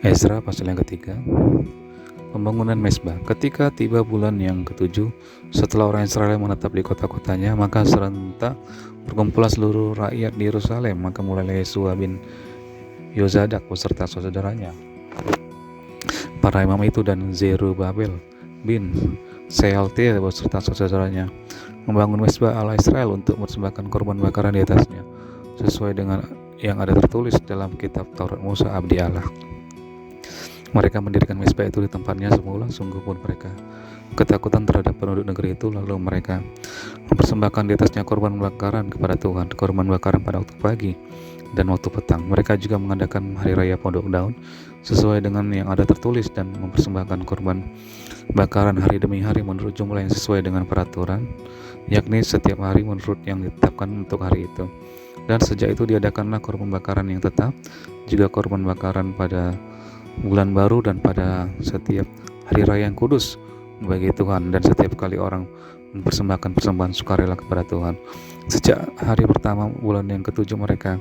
Ezra pasal yang ketiga. Pembangunan Mesbah. Ketika tiba bulan yang ketujuh, setelah orang Israel menetap di kota-kotanya, maka serentak berkumpullah seluruh rakyat di Yerusalem. Maka mulailah Yesua bin Yozadak beserta saudaranya, para imam itu, dan Zerubabel bin Sealtiel beserta saudaranya membangun Mesbah Allah Israel untuk mempersembahkan korban bakaran di atasnya, sesuai dengan yang ada tertulis dalam kitab Taurat Musa abdi Allah. Mereka mendirikan Mesbah itu di tempatnya semula, sungguh pun mereka ketakutan terhadap penduduk negeri itu. Lalu mereka mempersembahkan di atasnya korban bakaran kepada Tuhan, korban bakaran pada waktu pagi dan waktu petang. Mereka juga mengadakan hari raya Pondok Daun sesuai dengan yang ada tertulis, dan mempersembahkan korban bakaran hari demi hari menurut jumlah yang sesuai dengan peraturan, yakni setiap hari menurut yang ditetapkan untuk hari itu. Dan sejak itu diadakanlah korban bakaran yang tetap, juga korban bakaran pada bulan baru dan pada setiap hari raya yang kudus bagi Tuhan, dan setiap kali orang mempersembahkan persembahan sukarela kepada Tuhan. Sejak hari pertama bulan yang ketujuh mereka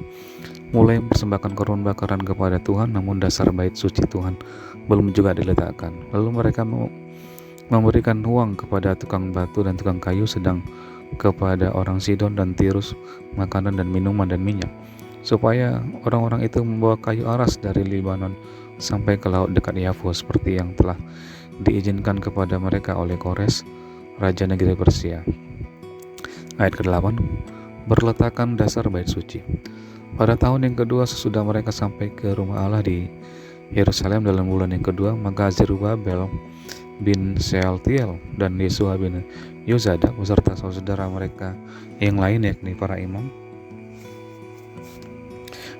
mulai mempersembahkan korban bakaran kepada Tuhan, namun dasar bait suci Tuhan belum juga diletakkan. Lalu mereka memberikan uang kepada tukang batu dan tukang kayu, sedang kepada orang Sidon dan Tirus makanan dan minuman dan minyak, supaya orang-orang itu membawa kayu aras dari Libanon sampai ke laut dekat Yafo, seperti yang telah diizinkan kepada mereka oleh Kores, raja negeri Persia. Ayat ke-8. Berletakkan dasar bait suci. Pada tahun yang kedua sesudah mereka sampai ke rumah Allah di Yerusalem dalam bulan yang kedua, maka Zerubabel bin Sealtiel dan Yesua bin Yozadak beserta saudara mereka yang lain, yakni para imam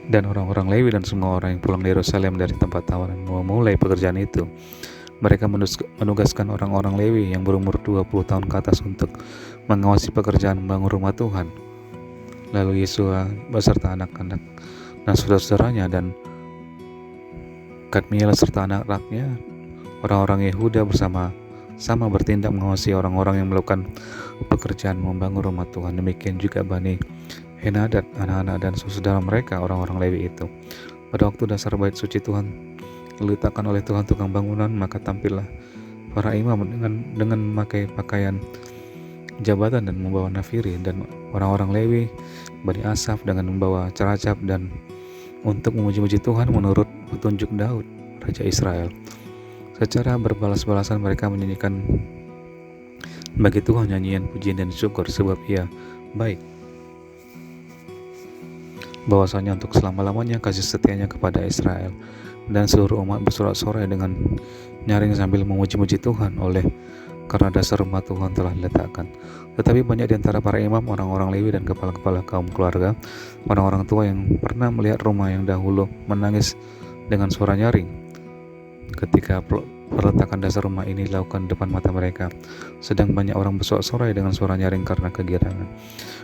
dan orang-orang Lewi dan semua orang yang pulang dari Yerusalem dari tempat tawanan memulai pekerjaan itu. Mereka menugaskan orang-orang Lewi yang berumur 20 tahun ke atas untuk mengawasi pekerjaan membangun rumah Tuhan. Lalu Yesua beserta anak-anak dan saudara-saudaranya dan Kadmiel serta anak-anaknya, orang-orang Yehuda bersama-sama bertindak mengawasi orang-orang yang melakukan pekerjaan membangun rumah Tuhan. Demikian juga Bani Henadad, anak-anak dan saudara mereka, orang-orang Lewi itu. Pada waktu dasar bait suci Tuhan diletakkan oleh Tuhan tukang bangunan, maka tampillah para imam dengan memakai pakaian jabatan dan membawa nafiri, dan orang-orang Lewi Bani Asaf dengan membawa ceracap dan untuk memuji-muji Tuhan menurut petunjuk Daud raja Israel. Secara berbalas-balasan mereka menyanyikan bagi Tuhan nyanyian pujian dan syukur, sebab Ia baik, bahwasanya untuk selama-lamanya kasih setianya kepada Israel. Dan seluruh umat bersorak-sorai dengan nyaring sambil memuji-muji Tuhan oleh karena dasar rumah Tuhan telah diletakkan. Tetapi banyak di antara para imam, orang-orang Lewi dan kepala-kepala kaum keluarga, orang-orang tua yang pernah melihat rumah yang dahulu, menangis dengan suara nyaring ketika perletakan dasar rumah ini dilakukan depan mata mereka. Sedang banyak orang bersorak-sorai dengan suara nyaring karena kegirangan.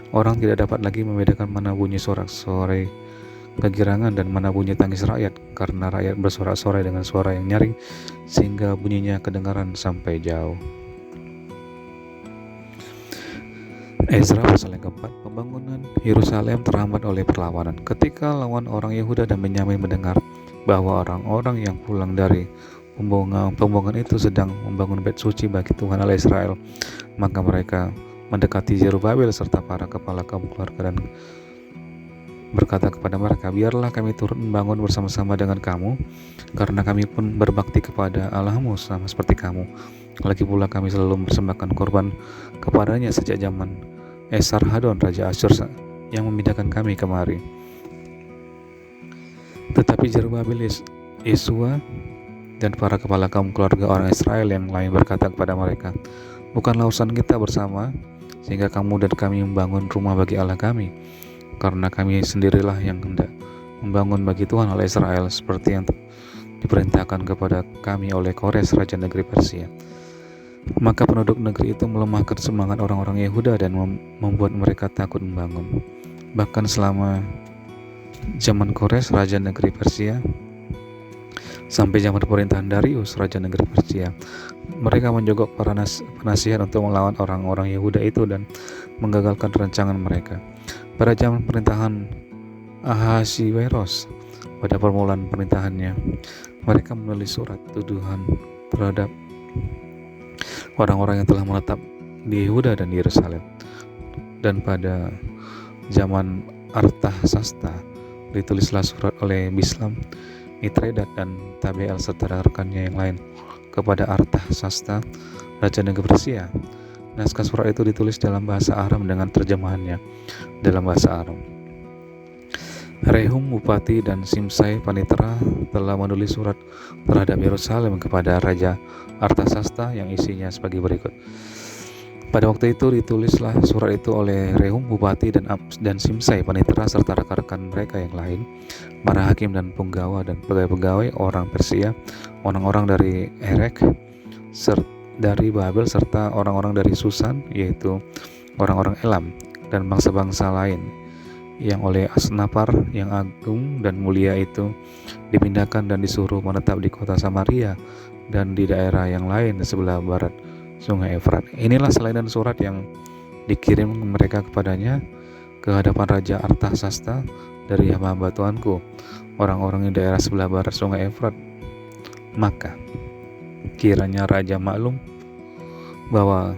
Orang tidak dapat lagi membedakan mana bunyi sorak-sorai kegirangan dan mana bunyi tangis rakyat, karena rakyat bersorak-sorai dengan suara yang nyaring sehingga bunyinya kedengaran sampai jauh. Ezra pasal yang keempat. Pembangunan Yerusalem terhambat oleh perlawanan. Ketika lawan orang Yehuda dan Benyamin mendengar bahwa orang-orang yang pulang dari pembuangan itu sedang membangun bait suci bagi Tuhan Allah Israel, maka mereka mendekati Zerubabel serta para kepala kaum keluarga dan berkata kepada mereka, biarlah kami turut membangun bersama-sama dengan kamu, karena kami pun berbakti kepada Allahmu sama seperti kamu. Lagi pula kami selalu mempersembahkan korban kepadanya sejak zaman Esarhadon raja Asyur yang memindahkan kami kemari. Tetapi Zerubabel, Yesua dan para kepala kaum keluarga orang Israel yang lain berkata kepada mereka, bukanlah urusan kita bersama sehingga kamu dan kami membangun rumah bagi Allah kami, karena kami sendirilah yang hendak membangun bagi Tuhan Allah Israel, seperti yang diperintahkan kepada kami oleh Kores raja negeri Persia. Maka penduduk negeri itu melemahkan semangat orang-orang Yehuda dan membuat mereka takut membangun. Bahkan selama zaman Kores raja negeri Persia sampai zaman pemerintahan Darius raja negeri Persia, mereka menjogok para penasihat untuk melawan orang-orang Yehuda itu dan menggagalkan rancangan mereka. Pada zaman pemerintahan Ahasiweros, pada permulaan pemerintahannya, mereka menulis surat tuduhan terhadap orang-orang yang telah menetap di Yehuda dan Yerusalem. Dan pada zaman Artasasta ditulislah surat oleh Bislam, Mitredat dan Tabeel serta rekannya yang lain kepada Artasasta, Raja Negeri Persia. Naskah surat itu ditulis dalam bahasa Aram dengan terjemahannya dalam bahasa Aram. Rehum Bupati dan Simsai Panitera telah menulis surat terhadap Yerusalem kepada Raja Artasasta yang isinya sebagai berikut. Pada waktu itu ditulislah surat itu oleh Rehum Bupati dan Simsai Panitera serta rekan-rekan mereka yang lain, para hakim dan penggawa dan pegawai-pegawai orang Persia, orang-orang dari Erek, dari Babel serta orang-orang dari Susan, yaitu orang-orang Elam dan bangsa-bangsa lain yang oleh Asnapar yang agung dan mulia itu dipindahkan dan disuruh menetap di kota Samaria dan di daerah yang lain di sebelah barat Sungai Efrat. Inilah salinan surat yang dikirim mereka kepadanya ke hadapan Raja Artasasta dari hamba-hamba Tuanku, orang-orang di daerah sebelah barat Sungai Efrat. Maka kiranya Raja maklum bahwa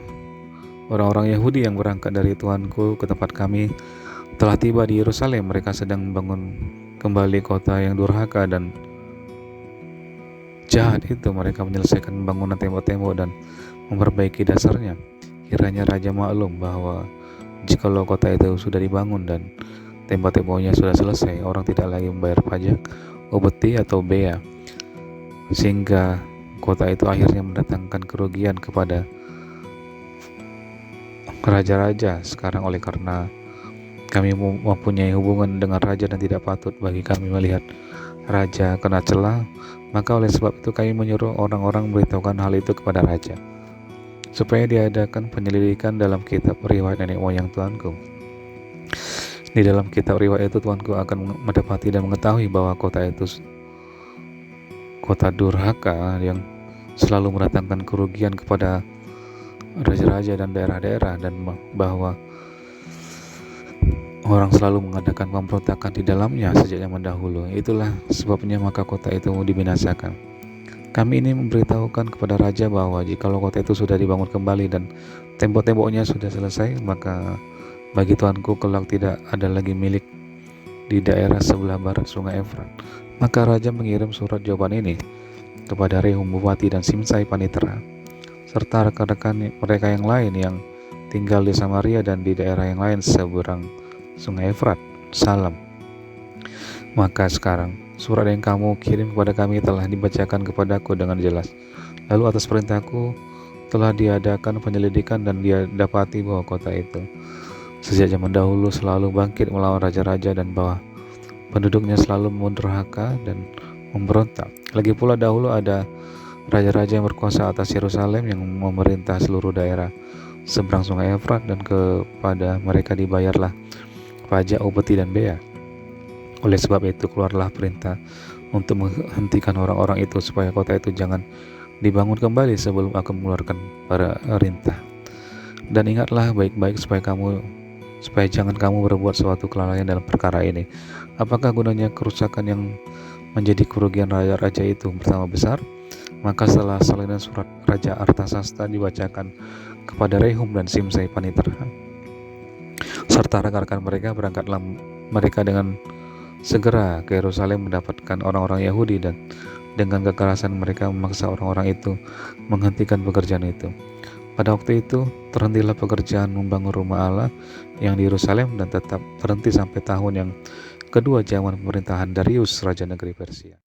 orang-orang Yahudi yang berangkat dari Tuanku ke tempat kami telah tiba di Yerusalem. Mereka sedang membangun kembali kota yang durhaka dan jahat itu. Mereka menyelesaikan pembangunan tembok-tembok dan memperbaiki dasarnya. Kiranya Raja maklum bahwa jikalau kota itu sudah dibangun dan tembok-temboknya sudah selesai, orang tidak lagi membayar pajak, upeti atau bea, sehingga kota itu akhirnya mendatangkan kerugian kepada raja-raja sekarang. Oleh karena kami mempunyai hubungan dengan raja dan tidak patut bagi kami melihat raja kena celah, maka oleh sebab itu kami menyuruh orang-orang memberitahukan hal itu kepada raja, supaya diadakan penyelidikan dalam kitab riwayat nenek moyang Tuanku. Di dalam kitab riwayat itu Tuanku akan mendapati dan mengetahui bahwa kota itu kota durhaka yang selalu mendatangkan kerugian kepada raja-raja dan daerah-daerah, dan bahwa orang selalu mengadakan pemberontakan di dalamnya sejak zaman dahulu. Itulah sebabnya maka kota itu dibinasakan. Kami ini memberitahukan kepada raja bahwa jikalau kota itu sudah dibangun kembali dan tembok-temboknya sudah selesai, maka bagi Tuanku kelak tidak ada lagi milik di daerah sebelah barat Sungai Efrat. Maka raja mengirim surat jawaban ini kepada Rehum Bupati dan Simsai Panitera serta rekan-rekan mereka yang lain yang tinggal di Samaria dan di daerah yang lain seberang Sungai Efrat. Salam. Maka sekarang surat yang kamu kirim kepada kami telah dibacakan kepadaku dengan jelas. Lalu atas perintahku telah diadakan penyelidikan dan dia dapati bahwa kota itu sejak zaman dahulu selalu bangkit melawan raja-raja dan bahwa penduduknya selalu mendurhaka dan memberontak. Lagi pula dahulu ada raja-raja yang berkuasa atas Yerusalem yang memerintah seluruh daerah seberang Sungai Efrat, dan kepada mereka dibayarlah pajak, upeti dan bea. Oleh sebab itu keluarlah perintah untuk menghentikan orang-orang itu supaya kota itu jangan dibangun kembali sebelum aku mengeluarkan perintah. Dan ingatlah baik-baik supaya jangan kamu berbuat suatu kelalaian dalam perkara ini. Apakah gunanya kerusakan yang menjadi kerugian raja-raja itu bertambah besar? Maka setelah salinan surat Raja Artasasta dibacakan kepada Rehum dan Simsai Panitera serta rekan-rekan mereka, berangkatlah mereka dengan segera ke Yerusalem mendapatkan orang-orang Yahudi, dan dengan kekerasan mereka memaksa orang-orang itu menghentikan pekerjaan itu. Pada waktu itu terhentilah pekerjaan membangun rumah Allah yang di Yerusalem dan tetap terhenti sampai tahun yang kedua zaman pemerintahan Darius Raja Negeri Persia.